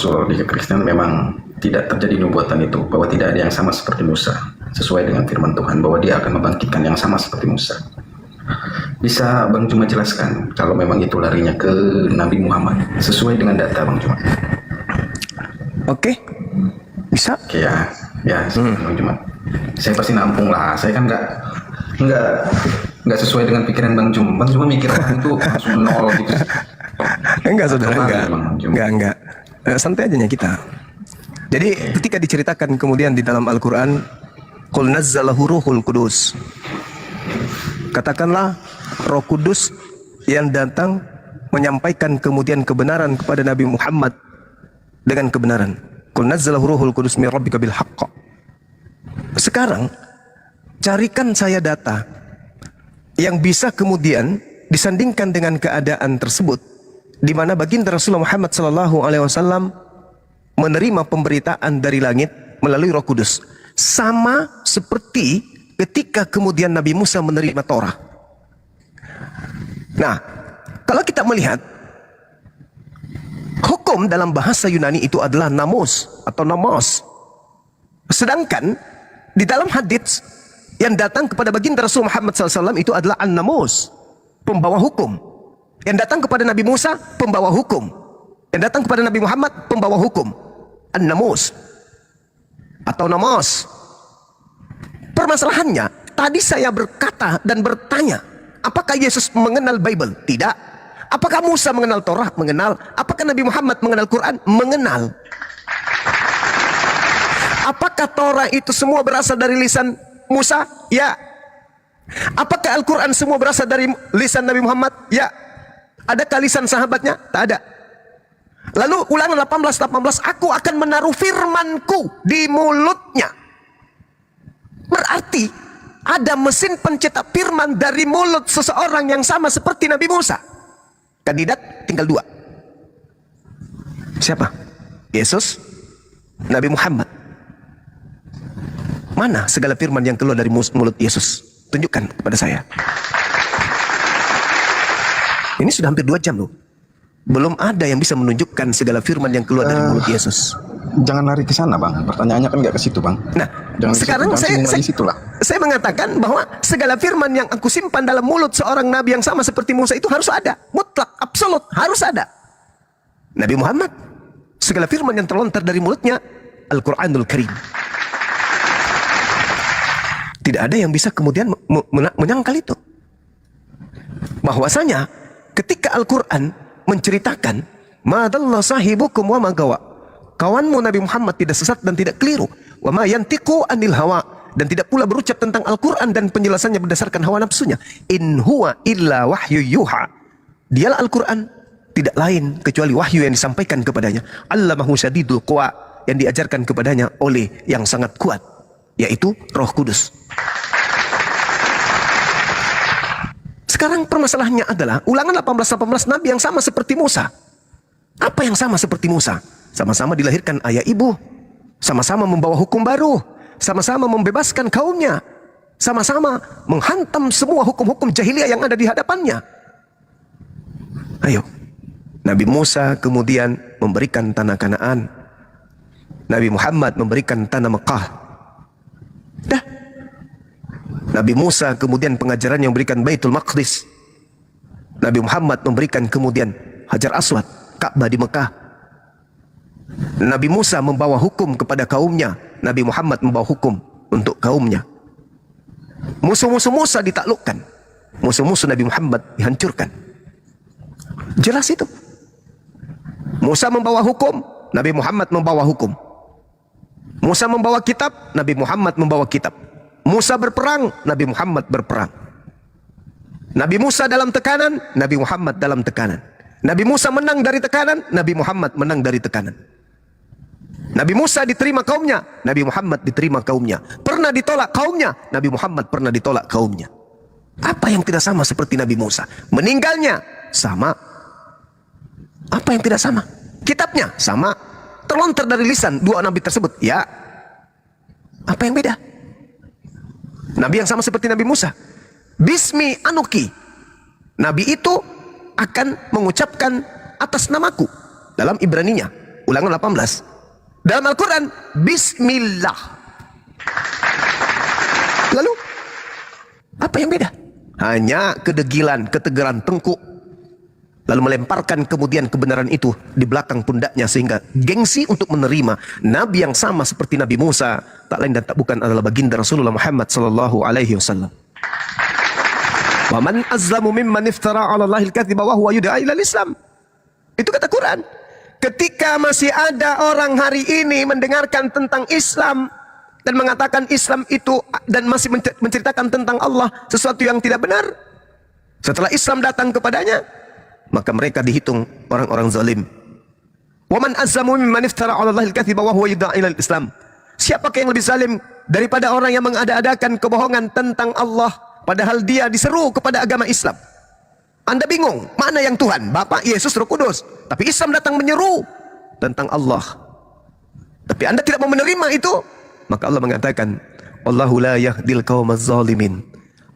Rasul di Kristen memang tidak terjadi nubuatan itu, bahwa tidak ada yang sama seperti Musa, sesuai dengan firman Tuhan bahwa dia akan membangkitkan yang sama seperti Musa. Bisa Bang Juma jelaskan kalau memang itu larinya ke Nabi Muhammad sesuai dengan data Bang Juma? Oke, bisa? Oke ya, Bang Juma. Saya pasti nampung lah. Saya kan nggak sesuai dengan pikiran Bang Juma. Bang Juma mikir itu langsung nol gitu. Enggak saudara, enggak. Santai aja kita. Jadi ketika diceritakan kemudian di dalam Al-Quran, Qul nazzalahu ruhul kudus, katakanlah Roh Kudus yang datang menyampaikan kemudian kebenaran kepada Nabi Muhammad dengan kebenaran. Qul nazzalahu ruhul kudus min rabbika bil haqq. Sekarang carikan saya data yang bisa kemudian disandingkan dengan keadaan tersebut, di mana baginda Rasulullah Muhammad SAW menerima pemberitaan dari langit melalui Roh Kudus, sama seperti ketika kemudian Nabi Musa menerima Torah. Nah, kalau kita melihat hukum dalam bahasa Yunani itu adalah namus atau nomos, sedangkan di dalam hadits yang datang kepada baginda Rasul Muhammad SAW itu adalah an-namus, pembawa hukum. Yang datang kepada Nabi Musa, pembawa hukum. Yang datang kepada Nabi Muhammad, pembawa hukum. An-namus atau nomos. Permasalahannya, tadi saya berkata dan bertanya, apakah Yesus mengenal Bible? Tidak. Apakah Musa mengenal Torah? Mengenal. Apakah Nabi Muhammad mengenal Quran? Mengenal. Apakah Torah itu semua berasal dari lisan Musa? Ya. Apakah Al-Quran semua berasal dari lisan Nabi Muhammad? Ya. Adakah lisan sahabatnya? Tak ada. Lalu Ulangan 18:18, aku akan menaruh firmanku di mulutnya. Berarti ada mesin pencetak firman dari mulut seseorang yang sama seperti Nabi Musa. Kandidat tinggal 2. Siapa? Yesus, Nabi Muhammad. Mana segala firman yang keluar dari mulut Yesus? Tunjukkan kepada saya. Ini sudah hampir 2 jam loh. Belum ada yang bisa menunjukkan segala firman yang keluar dari mulut Yesus. Jangan lari ke sana Bang. Pertanyaannya kan nggak ke situ Bang. Nah, jangan sekarang saya mengatakan bahwa segala firman yang aku simpan dalam mulut seorang nabi yang sama seperti Musa itu harus ada. Mutlak, absolut, harus ada. Nabi Muhammad, segala firman yang terlontar dari mulutnya Al-Quranul Karim. Tidak ada yang bisa kemudian menyangkal itu. Bahwasanya ketika Al-Quran menceritakan madalla sahibukum wa magawa, kawanmu Nabi Muhammad tidak sesat dan tidak keliru, wa ma yantiqu anil hawa, dan tidak pula berucap tentang Al-Quran dan penjelasannya berdasarkan hawa nafsunya, in huwa illa wahyu yuha, dialah Al-Quran, tidak lain kecuali wahyu yang disampaikan kepadanya, allamahu syadidul quwa, yang diajarkan kepadanya oleh yang sangat kuat, yaitu Roh Kudus. Sekarang permasalahannya adalah Ulangan 18:18, Nabi yang sama seperti Musa. Apa yang sama seperti Musa? Sama-sama dilahirkan ayah ibu, sama-sama membawa hukum baru, sama-sama membebaskan kaumnya, sama-sama menghantam semua hukum-hukum jahiliyah yang ada di hadapannya. Ayo, Nabi Musa kemudian memberikan tanah Kanaan, Nabi Muhammad memberikan tanah Mekah. Dah. Nabi Musa kemudian pengajaran yang memberikan Baitul Maqdis. Nabi Muhammad memberikan kemudian Hajar Aswad, Ka'bah di Mekah. Nabi Musa membawa hukum kepada kaumnya, Nabi Muhammad membawa hukum untuk kaumnya. Musuh-musuh Musa ditaklukkan, musuh-musuh Nabi Muhammad dihancurkan. Jelas itu. Musa membawa hukum, Nabi Muhammad membawa hukum. Musa membawa kitab, Nabi Muhammad membawa kitab. Musa berperang, Nabi Muhammad berperang. Nabi Musa dalam tekanan, Nabi Muhammad dalam tekanan. Nabi Musa menang dari tekanan, Nabi Muhammad menang dari tekanan. Nabi Musa diterima kaumnya, Nabi Muhammad diterima kaumnya. Pernah ditolak kaumnya, Nabi Muhammad pernah ditolak kaumnya. Apa yang tidak sama seperti Nabi Musa? Meninggalnya sama. Apa yang tidak sama? Kitabnya sama. Terlontar dari lisan 2 nabi tersebut, ya. Apa yang beda? Nabi yang sama seperti Nabi Musa, Bismi Anuki, Nabi itu akan mengucapkan atas namaku dalam Ibraninya. Ulangan 18. Dalam Al-Quran, Bismillah. Lalu, apa yang beda? Hanya kedegilan, ketegaran tengkuk. Lalu melemparkan kemudian kebenaran itu di belakang pundaknya, sehingga gengsi untuk menerima Nabi yang sama seperti Nabi Musa, tak lain dan tak bukan adalah baginda Rasulullah Muhammad sallallahu alaihi wasallam. Wa man azlamu mimman iftara 'ala Allahil kadhiba wa huwa yud'a ila Islam. Itu kata Quran. Ketika masih ada orang hari ini mendengarkan tentang Islam dan mengatakan Islam itu dan masih menceritakan tentang Allah sesuatu yang tidak benar, setelah Islam datang kepadanya, maka mereka dihitung orang-orang zalim. Wa man azlamu mimman iftara 'ala Allahil kadhiba wa huwa yud'a ila Islam. Siapakah yang lebih zalim daripada orang yang mengada-adakan kebohongan tentang Allah padahal dia diseru kepada agama Islam? Anda bingung, mana yang Tuhan? Bapa, Yesus, Roh Kudus. Tapi Islam datang menyeru tentang Allah. Tapi Anda tidak mau menerima itu. Maka Allah mengatakan, Wallahu la yahdil qaumaz zalimin.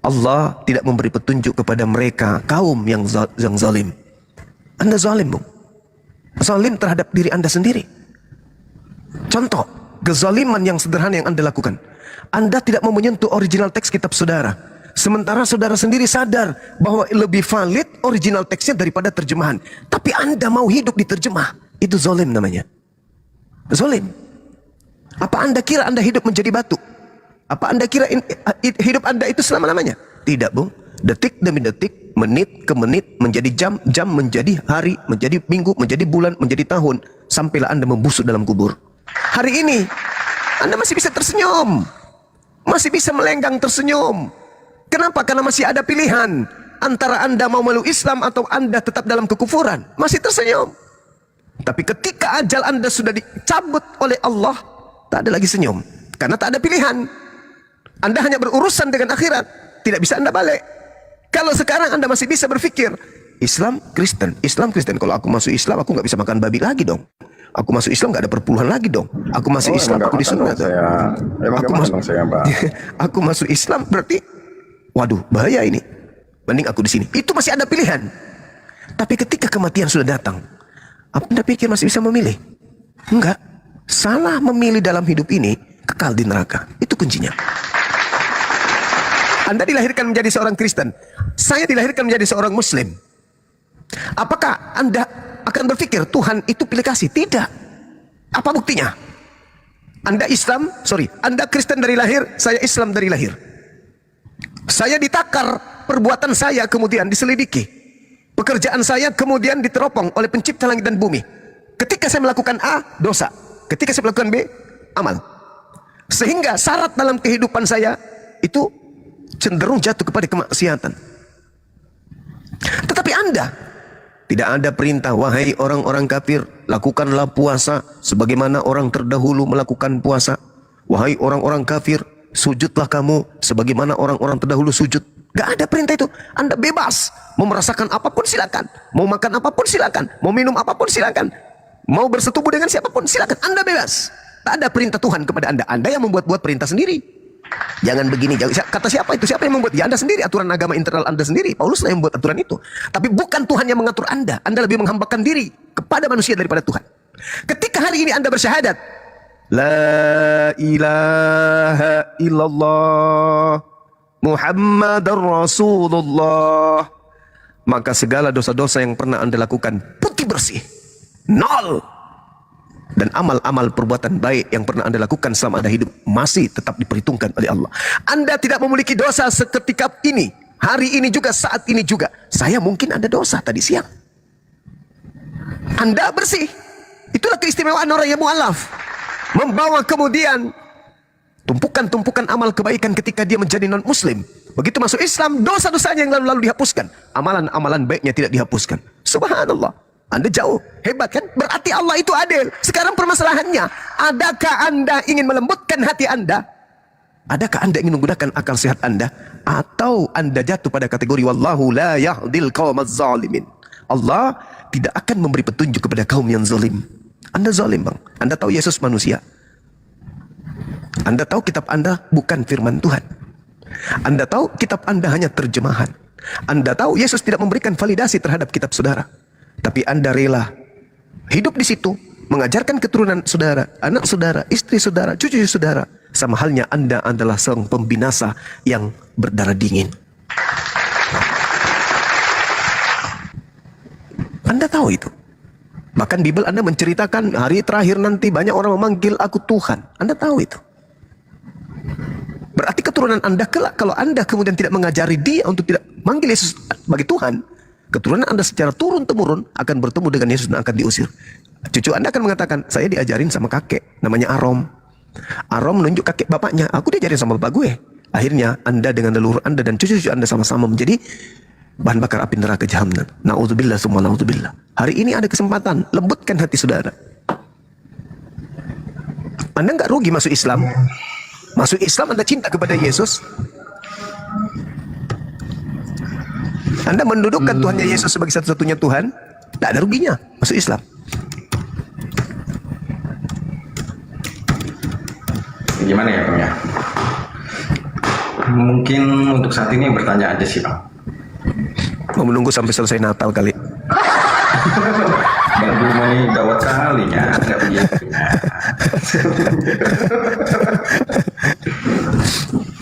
Allah tidak memberi petunjuk kepada mereka, kaum yang zalim. Anda zalim, Bung. Zalim terhadap diri Anda sendiri. Contoh, kezaliman yang sederhana yang Anda lakukan. Anda tidak mau menyentuh original teks kitab saudara. Sementara saudara sendiri sadar bahwa lebih valid original teksnya daripada terjemahan. Tapi Anda mau hidup di terjemah. Itu zalim namanya. Zalim. Apa Anda kira Anda hidup menjadi batu? Apa Anda kira hidup Anda itu selama-lamanya? Tidak, Bung. Detik demi detik, menit ke menit, menjadi jam, jam menjadi hari, menjadi minggu, menjadi bulan, menjadi tahun. Sampailah Anda membusuk dalam kubur. Hari ini, Anda masih bisa tersenyum. Masih bisa melenggang tersenyum. Kenapa? Karena masih ada pilihan antara Anda mau meluk Islam atau Anda tetap dalam kekufuran. Masih tersenyum. Tapi ketika ajal Anda sudah dicabut oleh Allah, tak ada lagi senyum. Karena tak ada pilihan. Anda hanya berurusan dengan akhirat. Tidak bisa Anda balik. Kalau sekarang Anda masih bisa berpikir, Islam Kristen, Islam Kristen. Kalau aku masuk Islam, aku nggak bisa makan babi lagi dong. Aku masuk Islam nggak ada perpuluhan lagi dong. Aku masuk Islam, aku disunat. Aku masuk Islam berarti, waduh, bahaya ini. Mending aku di sini. Itu masih ada pilihan. Tapi ketika kematian sudah datang, apa Anda pikir masih bisa memilih? Enggak. Salah memilih dalam hidup ini, kekal di neraka. Itu kuncinya. Anda dilahirkan menjadi seorang Kristen. Saya dilahirkan menjadi seorang Muslim. Apakah Anda akan berpikir Tuhan itu pilih kasih? Tidak. Apa buktinya? Anda Kristen dari lahir, saya Islam dari lahir. Saya ditakar perbuatan saya, kemudian diselidiki. Pekerjaan saya kemudian diteropong oleh pencipta langit dan bumi. Ketika saya melakukan A, dosa. Ketika saya melakukan B, amal. Sehingga syarat dalam kehidupan saya itu cenderung jatuh kepada kemaksiatan. Tetapi Anda, tidak ada perintah, wahai orang-orang kafir, lakukanlah puasa sebagaimana orang terdahulu melakukan puasa. Wahai orang-orang kafir, sujudlah kamu sebagaimana orang-orang terdahulu sujud. Gak ada perintah itu. Anda bebas. Mau merasakan apapun silakan. Mau makan apapun silakan. Mau minum apapun silakan. Mau bersetubuh dengan siapapun silakan. Anda bebas. Tak ada perintah Tuhan kepada Anda. Anda yang membuat-buat perintah sendiri. Jangan begini. Kata siapa itu? Siapa yang membuat? Ya Anda sendiri. Aturan agama internal Anda sendiri. Paulus lah yang membuat aturan itu. Tapi bukan Tuhan yang mengatur Anda. Anda lebih menghambakan diri kepada manusia daripada Tuhan. Ketika hari ini Anda bersyahadat, La ilaha illallah Muhammadar Rasulullah, maka segala dosa-dosa yang pernah Anda lakukan putih bersih, nol. Dan amal-amal perbuatan baik yang pernah Anda lakukan selama Anda hidup masih tetap diperhitungkan oleh Allah. Anda tidak memiliki dosa seketika ini, hari ini juga, saat ini juga. Saya mungkin ada dosa tadi siang. Anda bersih. Itulah keistimewaan orang yang mu'alaf. Membawa kemudian tumpukan-tumpukan amal kebaikan ketika dia menjadi non-muslim. Begitu masuk Islam, dosa-dosanya yang lalu-lalu dihapuskan. Amalan-amalan baiknya tidak dihapuskan. Subhanallah. Anda jauh. Hebat kan? Berarti Allah itu adil. Sekarang permasalahannya, adakah Anda ingin melembutkan hati Anda? Adakah Anda ingin menggunakan akal sehat Anda? Atau Anda jatuh pada kategori Wallahu la yahdil qaumaz zalimin. Allah tidak akan memberi petunjuk kepada kaum yang zalim. Anda zalim, bang. Anda tahu Yesus manusia. Anda tahu kitab Anda bukan firman Tuhan. Anda tahu kitab Anda hanya terjemahan. Anda tahu Yesus tidak memberikan validasi terhadap kitab saudara. Tapi Anda rela hidup di situ mengajarkan keturunan saudara, anak saudara, istri saudara, cucu saudara. Sama halnya Anda adalah seorang pembinasa yang berdarah dingin. Anda tahu itu. Bahkan Bible Anda menceritakan hari terakhir nanti banyak orang memanggil aku Tuhan. Anda tahu itu. Berarti keturunan Anda kelak, kalau Anda kemudian tidak mengajari dia untuk tidak manggil Yesus sebagai Tuhan, keturunan Anda secara turun-temurun akan bertemu dengan Yesus dan akan diusir. Cucu Anda akan mengatakan, saya diajarin sama kakek, namanya Arom. Arom menunjuk kakek bapaknya, aku diajarin sama bapak gue. Akhirnya Anda dengan leluhur Anda dan cucu-cucu Anda sama-sama menjadi bahan bakar api neraka jahanam. Na'udzubillah summa na'udzubillah. Hari ini ada kesempatan, lembutkan hati saudara. Anda nggak rugi masuk Islam. Masuk Islam Anda cinta kepada Yesus. Anda mendudukkan Tuhannya Yesus sebagai satu-satunya Tuhan. Tidak ada ruginya masuk Islam. Gimana ya Bang ya? Mungkin untuk saat ini bertanya aja sih Bang. Mau menunggu sampai selesai Natal kali. Bang Buma ini gawat kali ya, nggak begitu.